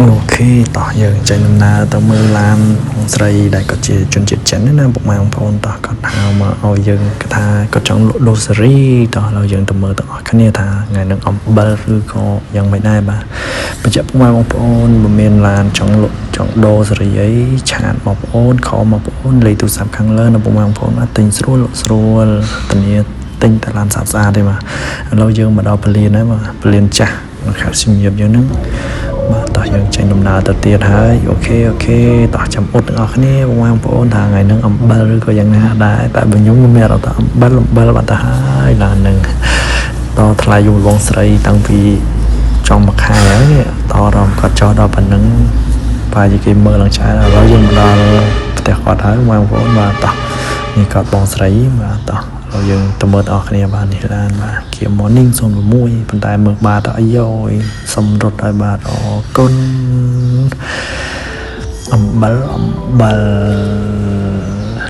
អូខេតោះយើងចេញដំណើរទៅមើលឡានបងស្រីដែលគាត់ជាជនជាតិចិនណាពុកម៉ែបងប្អូនតោះគាត់ហៅមកឲ្យយើងគាត់ថាគាត់ចង់លក់ដូរសេរីតោះឥឡូវយើងទៅមើលទាំងអស់គ្នាថាថ្ងៃនឹងអំបិលឬក៏យ៉ាងម៉េចដែរបាទបញ្ជាក់ពុកម៉ែបងប្អូនបើមានឡានចង់លក់ចង់ដូរសេរីអីឆាតបងប្អូនខមបងប្អូនលេខទូរស័ព្ទខាងលើនៅពុកម៉ែបងប្អូនបាទទិញស្រួលលក់ស្រួលធានាទិញតែឡានស្អាតទេបាទឥឡូវយើងមកដល់ពលានហើយបាទពលានចាស់ខេត្តសៀមរាបយើងហ្នឹងបាទតោះយើងចេញដំណើរទៅទៀតហើយអូខេតោះចាំអ៊ុតទាំងអស់គ្នាបងប្អូនថាថ្ងៃហ្នឹងអំបិលឬក៏យ៉ាងណាដែរតែបើខ្ញុំមានអារម្មណ៍ថាអំបិលបាត់ទៅហើយឡានហ្នឹងតថ្លៃយូរបងស្រីតាំងពីចុងមួយខែហើយនេះតរំគាត់ចោះដល់ប៉ុណ្្នឹងប្រហែលជាគេមើលឡើងច្រើនឥឡូវយើងមកដល់ផ្ទះគាត់ហើយបងប្អូនបាទតោះនេះគាត់បងស្រីបាទតោះយើងទៅមើលដល់គ្នាបាទនេះឡានបាទគៀ morning 06ប៉ុន្តែមើលបាទអីយ៉យសុំរត់ឲ្យបាទអរគុណអំបិល